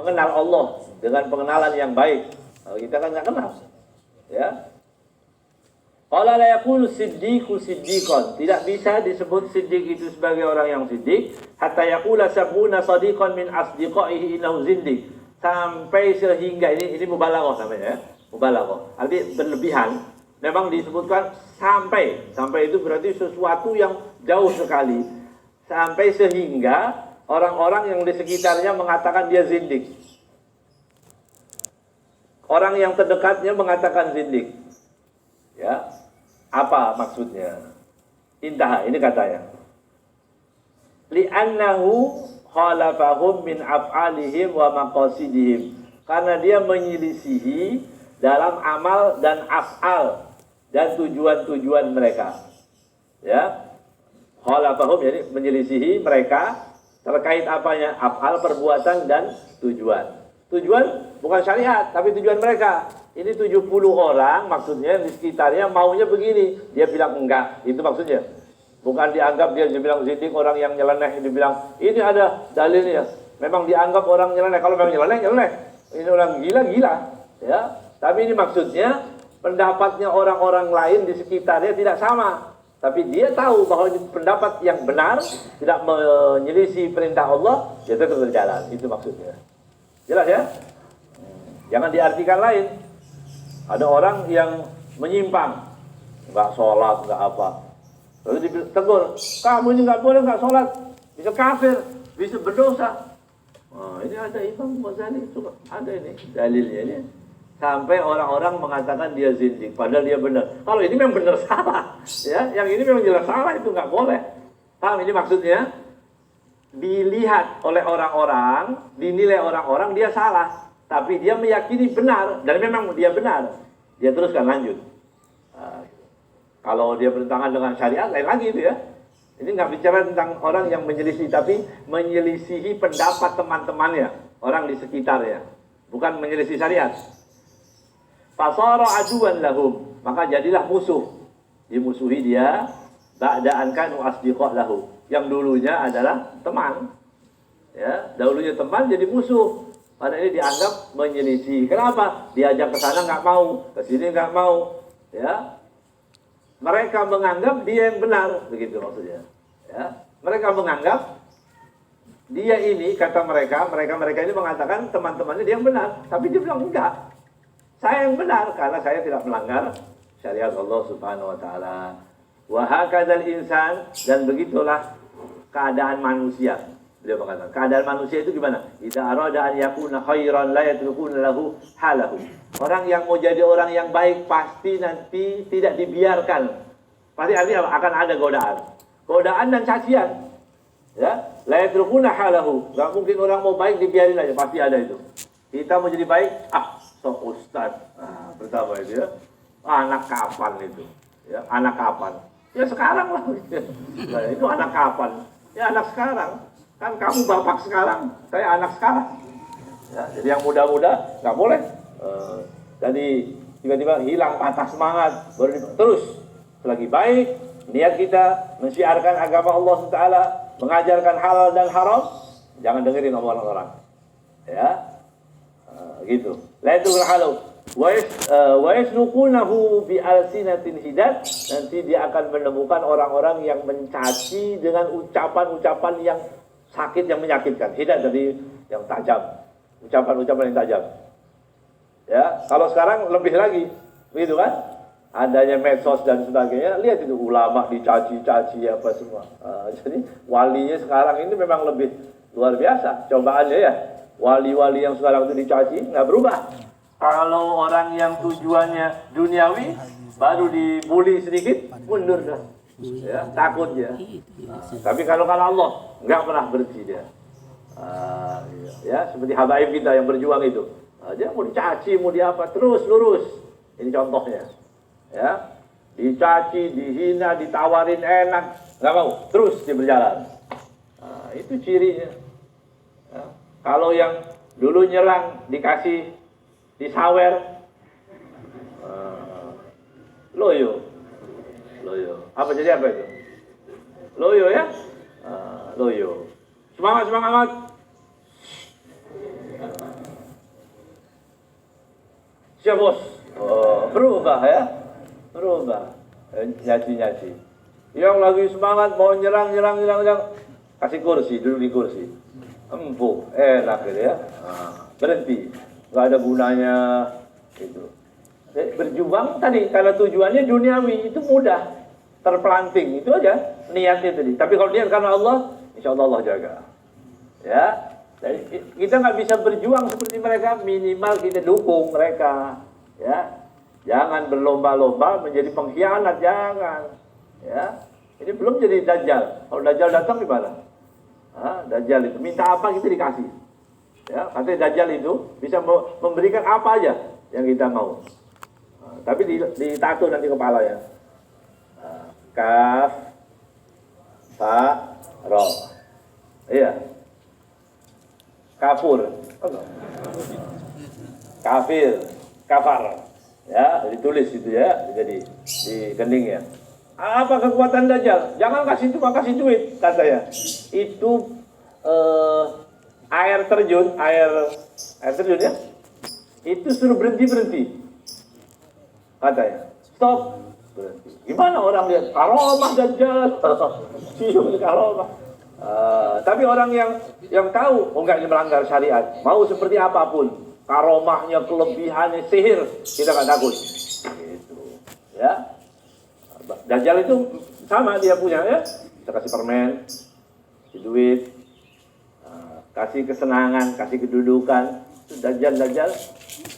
mengenal Allah dengan pengenalan yang baik. Kalau kita kan nggak kenal, ya. Qala la yaqulu siddiqu siddiqan. Tidak bisa disebut siddiq itu sebagai orang yang siddiq hatta yaqula sabuna sadiqan min asdiqaihi innahu zindiq. Sampai sehingga ini mubalaghah namanya ya. Mubalaghah. Arti berlebihan. Memang disebutkan sampai itu berarti sesuatu yang jauh sekali. Sampai sehingga orang-orang yang di sekitarnya mengatakan dia zindik. Orang yang terdekatnya mengatakan zindik. Ya, apa maksudnya? Intaha, ini katanya. Li'annahu khalafahum min af'alihim wa maqasidihim. Karena dia menyelisihi dalam amal dan af'al dan tujuan-tujuan mereka. Ya. Khalafahum jadi menyelisihi mereka terkait apanya? Af'al, perbuatan dan tujuan. Tujuan bukan syariat, tapi tujuan mereka. Ini 70 orang maksudnya di sekitarnya maunya begini. Dia bilang enggak, itu maksudnya. Bukan dianggap dia bilang zindik orang yang nyeleneh. Dia bilang ini ada dalilnya. Memang dianggap orang nyeleneh. Kalau memang nyeleneh. Ini orang gila. Ya. Tapi ini maksudnya pendapatnya orang-orang lain di sekitarnya tidak sama. Tapi dia tahu bahwa ini pendapat yang benar, tidak menyelisih perintah Allah, dia tetap berjalan. Itu maksudnya. Jelas ya? Jangan diartikan lain. Ada orang yang menyimpang, nggak sholat, nggak apa. Lalu ditegur, kamu ini nggak boleh nggak sholat, bisa kafir, bisa berdosa. Nah, ini ada Imam Ghazali, ada ini dalilnya ini. Sampai orang-orang mengatakan dia zindik, padahal dia benar. Kalau ini memang benar salah, ya, yang ini memang jelas salah, itu nggak boleh. Paham ini maksudnya? Dilihat oleh orang-orang, dinilai orang-orang dia salah, tapi dia meyakini benar dan memang dia benar. Dia teruskan lanjut. Kalau dia bertentangan dengan syariat lain lagi itu ya. Ini nggak bicara tentang orang yang menyelisih, tapi menyelisihi pendapat teman-temannya, orang di sekitarnya, bukan menyelisih syariat. Fasara aduan lahum, maka jadilah musuh. Dimusuhi dia ba'da an kanu asdiqa lahu. Yang dulunya adalah teman. Ya, dahulunya teman jadi musuh. Pada ini dianggap menyelisih. Kenapa? Diajak ke sana nggak mau, ke sini nggak mau. Ya. Mereka menganggap dia yang benar, begitu maksudnya. Ya. Mereka menganggap dia ini, kata mereka ini mengatakan teman-temannya dia yang benar, tapi dia bilang enggak. Saya yang benar karena saya tidak melanggar syariat Allah Subhanahu wa taala. Wa hakadzal insan, dan begitulah keadaan manusia. Beliau mengatakan, keadaan manusia itu gimana? Idza arada an yakuna khairan la yatrukuna lahu halahu. Orang yang mau jadi orang yang baik pasti nanti tidak dibiarkan. Pasti akan ada godaan. Godaan dan cacian. Ya, la yatrukuna halahu. Enggak mungkin orang mau baik dibiarin aja, pasti ada itu. Kita mau jadi baik, sok ustaz. Nah, pertama itu ya. Anak kapan itu? Ya, anak kapan? Ya sekarang lah. Nah, itu anak kapan? Ya anak sekarang. Kan kamu bapak sekarang, saya anak sekarang. Ya, jadi yang muda-muda nggak boleh. Jadi tiba-tiba hilang, patah semangat, terus selagi baik niat kita mensiarkan agama Allah Taala, mengajarkan halal dan haram, jangan dengerin omongan orang. Ya, gitu. Laitul halau wa yasluqunahu bi alsinatin hidat. Nanti dia akan menemukan orang-orang yang mencaci dengan ucapan-ucapan yang sakit, yang menyakitkan. Hidat dari yang tajam, ucapan-ucapan yang tajam. Ya, kalau sekarang lebih lagi, begitu kan? Adanya medsos dan sebagainya, lihat itu ulama dicaci-caci apa semua. Jadi walinya sekarang ini memang lebih luar biasa. Cobaannya ya, wali-wali yang sekarang itu dicaci nggak berubah. Kalau orang yang tujuannya duniawi, baru dibully sedikit, mundur dah. Ya, takut ya. Tapi kalau Allah nggak pernah berhenti dia. Ya, seperti habaib kita yang berjuang itu. Dia mau dicaci, mau diapa, terus lurus. Ini contohnya. Ya, dicaci, dihina, ditawarin enak, nggak mau, terus dia berjalan. Itu cirinya. Ya. Kalau yang dulu nyerang, dikasih, disawer, loyo. Apa jadi apa itu? Loyo ya? Loyo. Semangat. Siap bos. Oh, berubah ya. Berubah. Nyaci. Yang lagi semangat mau nyerang. Kasih kursi, duduk di kursi. Empuk, enak gitu ya. Berhenti. Nggak ada gunanya. Gitu. Berjuang tadi, karena tujuannya duniawi, itu mudah. Terpelanting, itu aja niatnya tadi. Tapi kalau niat karena Allah, insya Allah Allah jaga. Ya. Jadi, kita nggak bisa berjuang seperti mereka, minimal kita dukung mereka. Ya. Jangan berlomba-lomba menjadi pengkhianat, jangan. Ya. Ini belum jadi Dajjal. Kalau Dajjal datang gimana? Dajjal itu minta apa kita dikasih. Ya, katanya Dajjal itu bisa memberikan apa aja yang kita mau. Tapi ditato nanti kepala ya. Kaf, fa, ro. Iya. Kafur. Kafir, kafar. Ya, ditulis itu ya, jadi di kening ya. Apa kekuatan Dajjal? Jangan cuma kasih duit, katanya. Itu air terjun ya. Itu suruh berhenti. Katanya. Stop. Berhenti. Gimana orang lihat karomah Dajjal? Cium karomah. Tapi orang yang tahu, enggak ini melanggar syariat. Mau seperti apapun, karomahnya, kelebihannya, sihir, kita nggak takut. Gitu. Ya. Dajjal itu sama dia punya ya. Kita kasih permen, kasih duit, kasih kesenangan, kasih kedudukan. Dajjal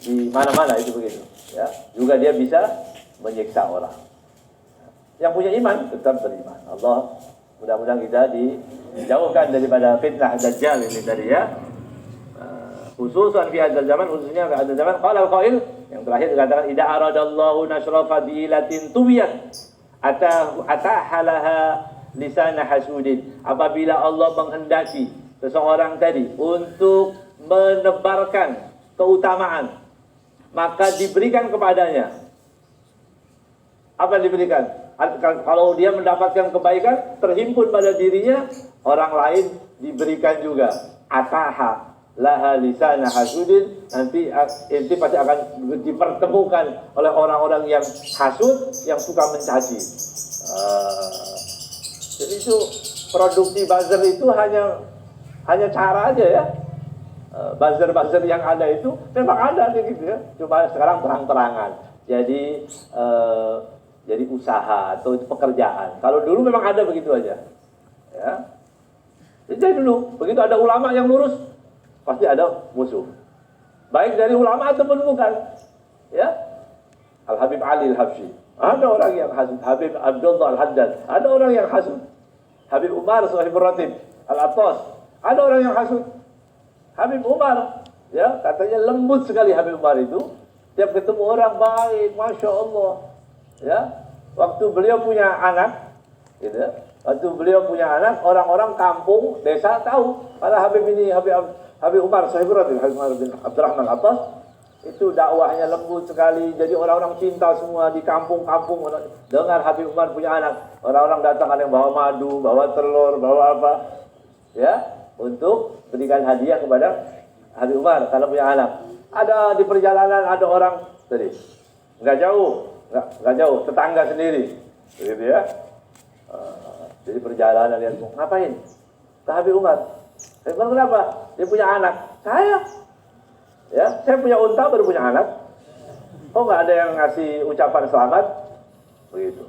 di mana-mana itu begitu. Ya. Juga dia bisa menyiksa orang. Yang punya iman tetap beriman. Allah mudah-mudahan kita dijauhkan daripada fitnah Dajjal ini tadi ya. Khususan fi hadzal zaman, khususnya fi hadzal zaman. Qala al-qail, yang terakhir dikatakan idza aradallahu nashra fadilatin tuwiyat atahalaha lisana hasudin. Apabila Allah menghendaki seseorang tadi untuk menebarkan keutamaan, maka diberikan kepadanya. Apa diberikan? Kalau dia mendapatkan kebaikan, terhimpun pada dirinya, orang lain diberikan juga. Ataha laha lisana hasudin, nanti pasti akan dipertemukan oleh orang-orang yang hasud, yang suka mencaci. Jadi itu produksi buzzer itu hanya cara aja ya. Buzzer yang ada itu memang ada gitu ya. Cuma sekarang terang-terangan. Jadi usaha atau itu pekerjaan. Kalau dulu memang ada begitu aja. Ya. Jadi dulu begitu ada ulama yang lurus, pasti ada musuh. Baik dari ulama ataupun bukan. Ya. Al-Habib Ali Al-Habsyi. Ada orang yang hasud. Habib Abdullah Al-Haddad. Ada orang yang hasud. Habib Umar Sahibur Ratib Al-Attas. Ada orang yang hasud. Habib Umar, ya, katanya lembut sekali Habib Umar itu. Tiap ketemu orang baik, Masya Allah. Ya, waktu beliau punya anak, gitu. Waktu beliau punya anak, orang-orang kampung, desa tahu. Kalau Habib Umar Sahibur Ratib, Habib Umar bin Abdurrahman Al-Attas, itu dakwahnya lembut sekali. Jadi orang-orang cinta semua di kampung-kampung dengar Habib Umar punya anak. Orang-orang datang, ada yang bawa madu, bawa telur, bawa apa, ya, untuk berikan hadiah kepada Habib Umar kalau punya anak. Ada di perjalanan ada orang tadi, nggak jauh, tetangga sendiri, begitu ya. Jadi perjalanan lihat ngapain? Ke Habib Umar. Habib Umar kenapa? Dia punya anak. Saya punya unta baru punya anak. Oh nggak ada yang ngasih ucapan selamat, begitu.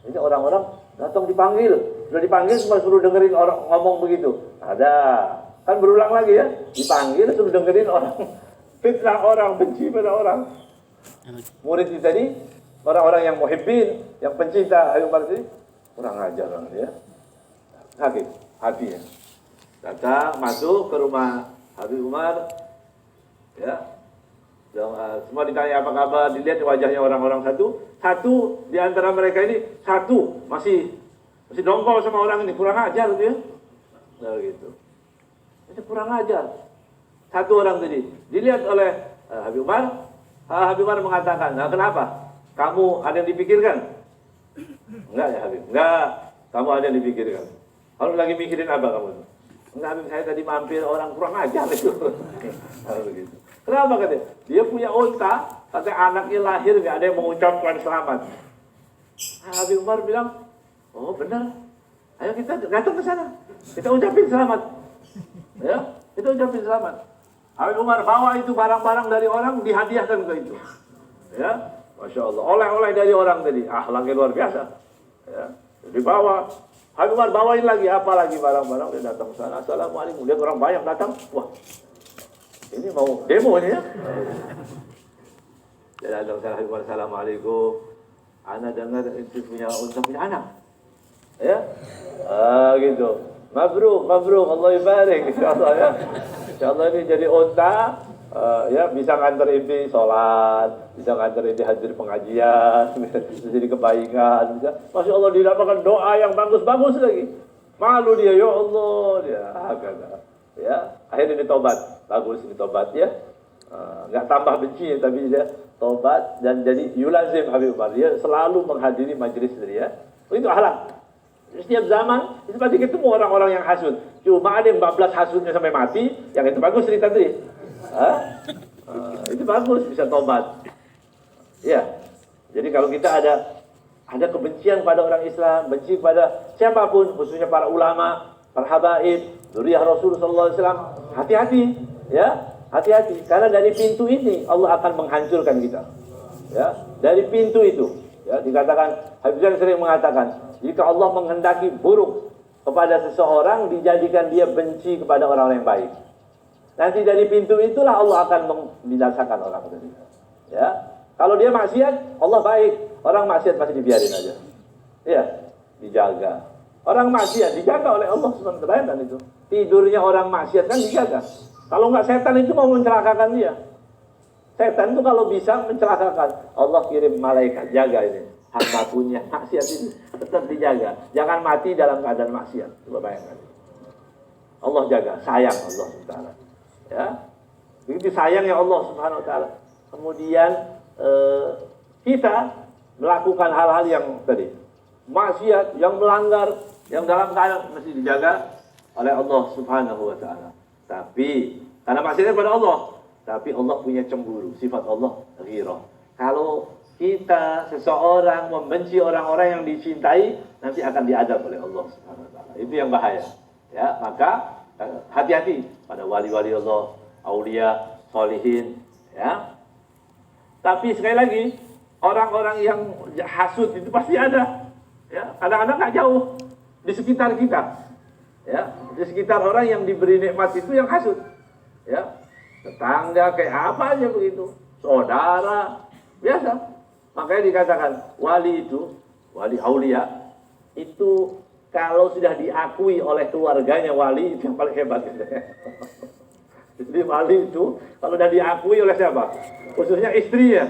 Ini orang-orang datang dipanggil, sudah dipanggil cuma suruh dengerin orang ngomong begitu. Ada. Kan berulang lagi ya, dipanggil suruh dengerin orang fitnah orang, benci pada orang. Murid itu tadi, orang-orang yang muhibbin, yang pencinta Habib Umar ini, kurang ajar orang dia. Sakit hatinya. Datang masuk ke rumah Habib Umar, ya. Semua ditanya apa kabar, dilihat wajahnya orang-orang satu di antara mereka ini masih dongkol sama orang ini, kurang ajar gitu ya. Nah, gitu. Itu kurang ajar. Satu orang tadi dilihat oleh Habib Umar. Habib Umar mengatakan, nah kenapa? Kamu ada yang dipikirkan? Enggak ya Habib? Enggak. Kamu ada yang dipikirkan. Kalau lagi mikirin apa kamu? Enggak Habib, saya tadi mampir orang kurang ajar itu. Begitu. Kenapa katanya? Dia punya unta, Katanya anaknya lahir nggak ada yang mengucapkan selamat. Habib Umar bilang, oh benar, ayo kita datang ke sana, kita ucapin selamat. Ya, kita ucapin selamat. Habib Umar bawa itu barang-barang dari orang, dihadiahkan ke itu. Ya, Masya Allah, oleh-oleh dari orang tadi, akhlaknya luar biasa. Ya, dibawa. Habib Umar bawain lagi, apa lagi barang-barang, dia datang ke sana, assalamualaikum, lihat orang banyak datang, wah, ini mau demo ini ya. Dia datang ke sana, Habib Umar, assalamualaikum, ana dengar itu punya anak, ya, gitu, mabruk, Allah ibarik, insyaallah ya, insyaallah ini jadi unta. Ya bisa nganter inti sholat, bisa nganter inti hadir pengajian, bisa jadi kebaikan, bisa. Masya Allah didapatkan doa yang bagus-bagus lagi. Malu dia, ya Allah, dia kata, ya akhirnya ini tobat, bagus ini tobat ya, nggak tambah benci tapi dia tobat dan jadi yulazim Habib Umar, dia selalu menghadiri majelis dia. Itu akhlak. Setiap zaman itu pasti ketemu orang-orang yang hasud. Cuma ada yang 14 hasudnya sampai mati, yang itu bagus cerita tadi. Itu bagus, bisa tobat. Ya, jadi kalau kita ada kebencian pada orang Islam, benci pada siapapun, khususnya para ulama, para habaib, dzurriyyah Rasul sallallahu alaihi wasallam, hati-hati, ya, hati-hati. Karena dari pintu ini Allah akan menghancurkan kita. Ya, dari pintu itu, ya, dikatakan Habib Zain sering mengatakan, jika Allah menghendaki buruk kepada seseorang, dijadikan dia benci kepada orang-orang yang baik. Nanti dari pintu itulah Allah akan membinasakan orang itu. Ya, kalau dia maksiat, Allah baik. Orang maksiat pasti dibiarin aja. Ya, dijaga. Orang maksiat dijaga oleh Allah SWT itu. Tidurnya orang maksiat kan dijaga. Kalau nggak setan itu mau mencelakakan dia. Setan itu kalau bisa mencelakakan, Allah kirim malaikat jaga ini. Hamba punya maksiat itu tetap dijaga. Jangan mati dalam keadaan maksiat. Coba bayangkan. Allah jaga, sayang Allah SWT. Ya, begitu sayangnya Allah Subhanahu Wa Taala. Kemudian kita melakukan hal-hal yang tadi maksiat, yang melanggar, yang dalam keadaan mesti dijaga oleh Allah Subhanahu Wa Taala. Tapi karena maksiatnya pada Allah, tapi Allah punya cemburu, sifat Allah ghirah. Kalau kita seseorang membenci orang-orang yang dicintai, nanti akan diadab oleh Allah Subhanahu Wa Taala. Itu yang bahaya. Ya, maka hati-hati pada wali-wali Allah, aulia, solihin, ya. Tapi sekali lagi, orang-orang yang hasud itu pasti ada, ya. Kadang-kadang nggak jauh di sekitar kita, ya. Di sekitar orang yang diberi nikmat itu yang hasud, ya. Tetangga kayak apa aja begitu, saudara, biasa. Makanya dikatakan wali itu, wali aulia itu kalau sudah diakui oleh keluarganya wali itu yang paling hebat. Jadi wali itu kalau sudah diakui oleh siapa? Khususnya istrinya.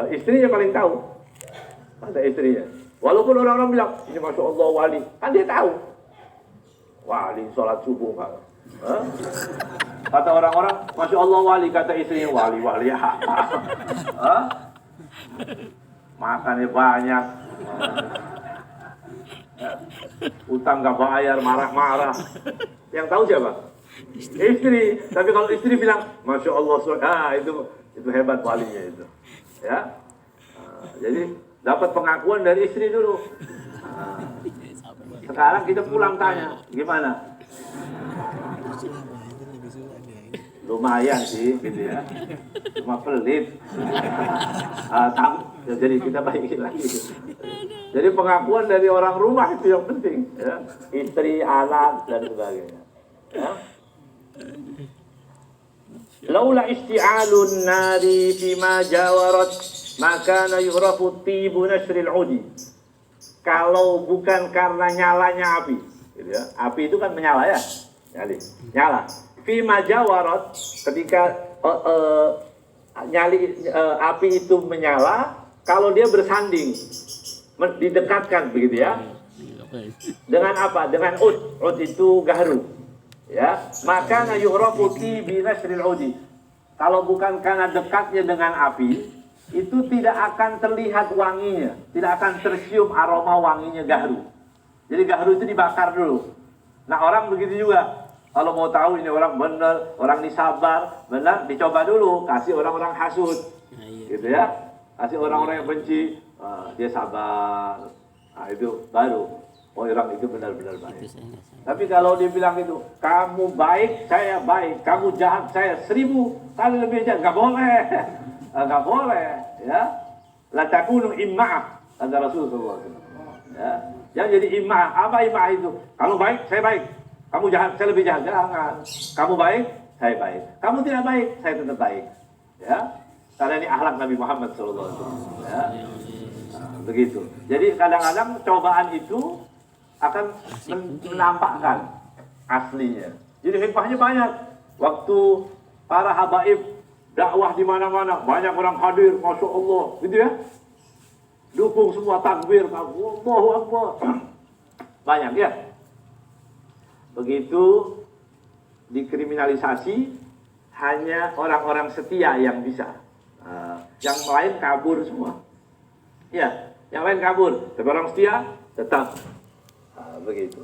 Istrinya paling tahu. Kata istrinya. Walaupun orang-orang bilang, ini Masya Allah wali. Kan dia tahu. Wali sholat subuh. Kata orang-orang, Masya Allah wali. Kata istrinya, wali apa? Makannya banyak. Utang gak bayar, marah-marah. Yang tahu siapa? Istri. Tapi kalau istri bilang, Masya Allah, itu hebat walinya itu. Ya, jadi dapat pengakuan dari istri dulu. Sekarang kita pulang tanya, gimana? Lumayan sih, gitu ya. Cuma pelit. Jadi kita baikin lagi. Jadi pengakuan dari orang rumah itu yang penting, ya. Istri, anak dan sebagainya. Ya. Laula isti'alun nari fima jawarat maka yuhrafu tibu nasril udi. Kalau bukan karena nyalanya api, gitu ya. Api itu kan menyala ya, nyala. Fima jawarat ketika api itu menyala, kalau dia bersanding, didekatkan begitu ya. Dengan apa? Dengan ud. Ud itu gaharu. Ya, maka yuhrafu bi nasril udi. Kalau bukan karena dekatnya dengan api, itu tidak akan terlihat wanginya, tidak akan tercium aroma wanginya gaharu. Jadi gaharu itu dibakar dulu. Nah, orang begitu juga. Kalau mau tahu ini orang benar, orang ini sabar, benar, dicoba dulu, kasih orang-orang hasud, gitu ya, kasih orang-orang yang benci, dia sabar, nah itu baru, oh orang itu benar-benar baik. Tapi kalau dia bilang itu, kamu baik, saya baik, kamu jahat, saya 1000 kali lebih jahat, nggak boleh, nggak boleh, ya. La takunu imma'ah, kata Rasulullah. Ya, yang jadi imma'ah, apa imma'ah itu? Kalau baik, saya baik. Kamu jahat, saya lebih jahat. Jangan. Kamu baik, saya baik. Kamu tidak baik, saya tetap baik. Ya, karena ini akhlak Nabi Muhammad SAW. Ya, nah, begitu. Jadi kadang-kadang cobaan itu akan menampakkan aslinya. Jadi hikmahnya banyak. Waktu para habaib dakwah di mana-mana, banyak orang hadir, masya Allah, gitu ya. Dukung semua takbir, Allahu Akbar. Banyak ya. Begitu dikriminalisasi, hanya orang-orang setia yang bisa. Yang lain kabur semua. Ya, yang lain kabur. Tapi orang setia tetap. Begitu.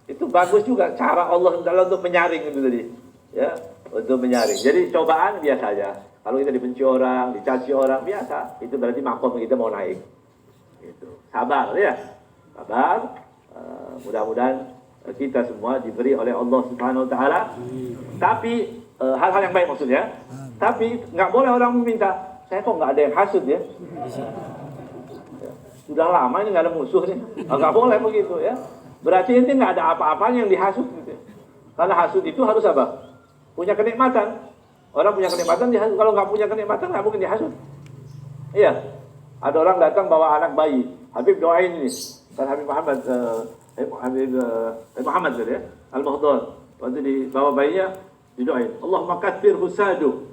Itu bagus juga cara Allah untuk menyaring itu tadi. Ya, untuk menyaring. Jadi cobaan biasa aja. Kalau kita dibenci orang, dicaci orang, biasa. Itu berarti makom kita mau naik. Gitu. Sabar ya. Sabar. Mudah-mudahan kita semua diberi oleh Allah Subhanahu wa taala. Tapi hal-hal yang baik maksudnya. Tapi nggak boleh orang meminta, saya kok nggak ada yang hasud ya. Sudah lama ini nggak ada musuh nih. Nggak boleh begitu ya. Berarti ini nggak ada apa-apanya yang dihasud gitu. Karena hasud itu harus apa? Punya kenikmatan. Orang punya kenikmatan dihasud. Kalau nggak punya kenikmatan nggak mungkin dihasud. Iya. Ada orang datang bawa anak bayi. Habib doain ini. Kan Habib Muhammad Muhammad tadi ya, Al-Mahdun. Waktu dibawa bayinya, didoain, Allahumma katsir husadu.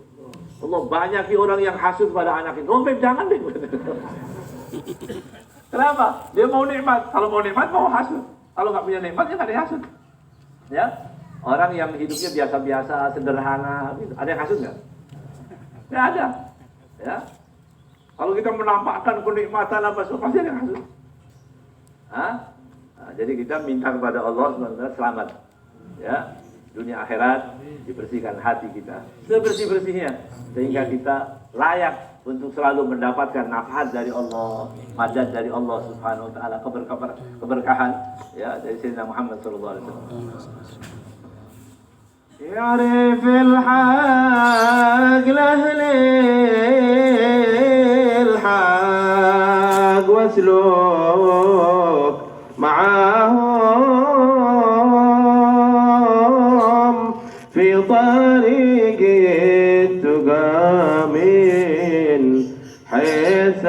Allah banyaki orang yang hasud pada anak itu. Oh, jangan deh. Kenapa? Dia mau nikmat. Kalau mau nikmat, mau hasud. Kalau nggak punya nikmat, dia nggak dihasud. Ya, orang yang hidupnya biasa-biasa, sederhana, ada yang hasud nggak? Nggak ada. Ya. Kalau kita menampakkan kenikmatan apa, pasti ada yang hasud. Nah, jadi kita minta kepada Allah SWT selamat, ya, dunia akhirat, dibersihkan hati kita sebersih-bersihnya sehingga kita layak untuk selalu mendapatkan nafhat dari Allah, madad dari Allah Subhanahu wa taala, keberkahan ya dari Sayyidina Muhammad sallallahu alaihi wasallam. Ya'rifil haq lahlil haq wasluk معهم في طريق التقى من حيث